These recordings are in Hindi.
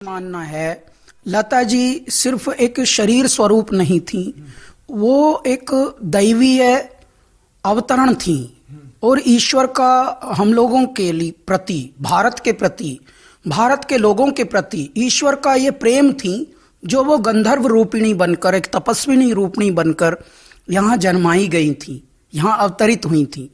मानना है लता जी सिर्फ एक शरीर स्वरूप नहीं थी, वो एक दैवीय अवतरण थी और ईश्वर का हम लोगों के लिए प्रति, भारत के प्रति, भारत के लोगों के प्रति ईश्वर का ये प्रेम थी जो वो गंधर्व रूपिणी बनकर, एक तपस्विनी रूपिणी बनकर यहाँ जन्माई गई थी, यहाँ अवतरित हुई थी।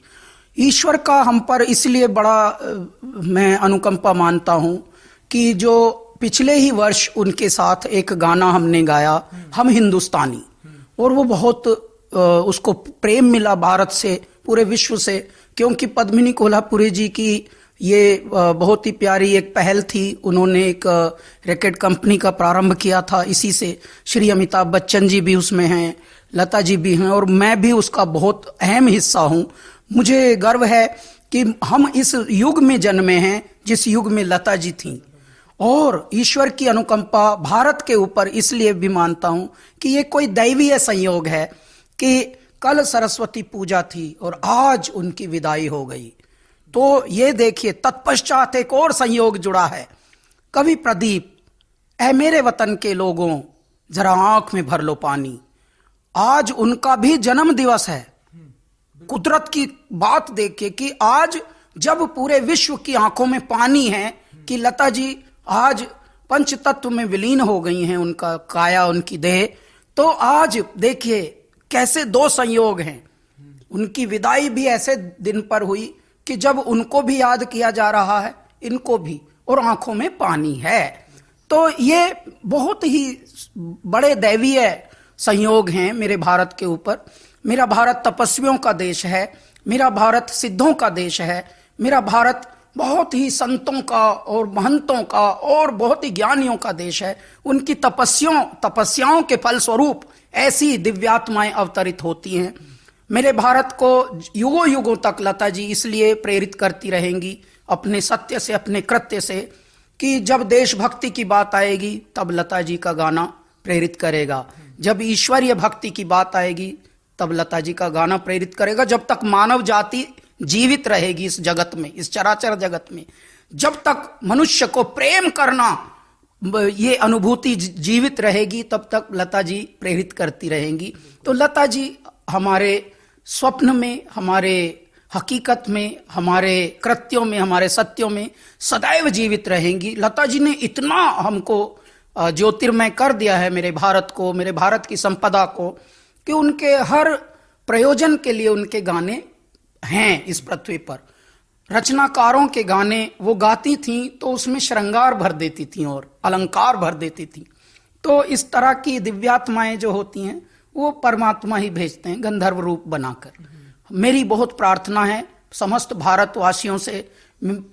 ईश्वर का हम पर इसलिए बड़ा मैं अनुकंपा मानता हूँ कि जो पिछले ही वर्ष उनके साथ एक गाना हमने गाया, हम हिंदुस्तानी, और वो बहुत उसको प्रेम मिला भारत से, पूरे विश्व से, क्योंकि पद्मिनी कोल्हापुरी जी की ये बहुत ही प्यारी एक पहल थी। उन्होंने एक रैकेट कंपनी का प्रारंभ किया था, इसी से श्री अमिताभ बच्चन जी भी उसमें हैं, लता जी भी हैं, और मैं भी उसका बहुत अहम हिस्सा हूँ। मुझे गर्व है कि हम इस युग में जन्मे हैं जिस युग में लता जी थीं, और ईश्वर की अनुकंपा भारत के ऊपर इसलिए भी मानता हूं कि ये कोई दैवीय संयोग है कि कल सरस्वती पूजा थी और आज उनकी विदाई हो गई। तो ये देखिए, तत्पश्चात एक और संयोग जुड़ा है। कवि प्रदीप, ऐ मेरे वतन के लोगों जरा आंख में भर लो पानी, आज उनका भी जन्म दिवस है। कुदरत की बात देखिए कि आज जब पूरे विश्व की आंखों में पानी है कि लता जी आज पंच तत्व में विलीन हो गई हैं, उनका काया, उनकी देह, तो आज देखिए कैसे दो संयोग हैं। उनकी विदाई भी ऐसे दिन पर हुई कि जब उनको भी याद किया जा रहा है, इनको भी, और आंखों में पानी है। तो ये बहुत ही बड़े दैवीय संयोग हैं मेरे भारत के ऊपर। मेरा भारत तपस्वियों का देश है, मेरा भारत सिद्धों का देश है, मेरा भारत बहुत ही संतों का और महंतों का और बहुत ही ज्ञानियों का देश है। उनकी तपस्याओं के फलस्वरूप ऐसी दिव्यात्माएं अवतरित होती हैं। मेरे भारत को युगों युगों तक लता जी इसलिए प्रेरित करती रहेंगी अपने सत्य से, अपने कृत्य से, कि जब देशभक्ति की बात आएगी तब लता जी का गाना प्रेरित करेगा, जब ईश्वरीय भक्ति की बात आएगी तब लता जी का गाना प्रेरित करेगा। जब तक मानव जाति जीवित रहेगी इस जगत में, इस चराचर जगत में, जब तक मनुष्य को प्रेम करना ये अनुभूति जीवित रहेगी, तब तक लता जी प्रेरित करती रहेंगी। तो लता जी हमारे स्वप्न में, हमारे हकीकत में, हमारे कृत्यों में, हमारे सत्यों में सदैव जीवित रहेंगी। लता जी ने इतना हमको ज्योतिर्मय कर दिया है मेरे भारत को, मेरे भारत की संपदा को, कि उनके हर प्रयोजन के लिए उनके गाने हैं इस पृथ्वी पर। रचनाकारों के गाने वो गाती थीं तो उसमें श्रृंगार भर देती थीं और अलंकार भर देती थीं। तो इस तरह की दिव्यात्माएं जो होती हैं वो परमात्मा ही भेजते हैं गंधर्व रूप बनाकर। मेरी बहुत प्रार्थना है समस्त भारतवासियों से,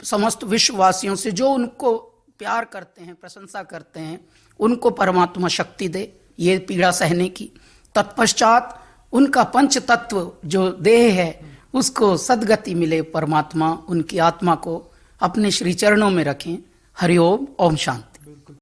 समस्त विश्ववासियों से, जो उनको प्यार करते हैं, प्रशंसा करते हैं, उनको परमात्मा शक्ति दे ये पीड़ा सहने की। तत्पश्चात उनका पंच तत्व जो देह है उसको सद्गति मिले, परमात्मा उनकी आत्मा को अपने श्री चरणों में रखें। हरिओम, ओम शांति।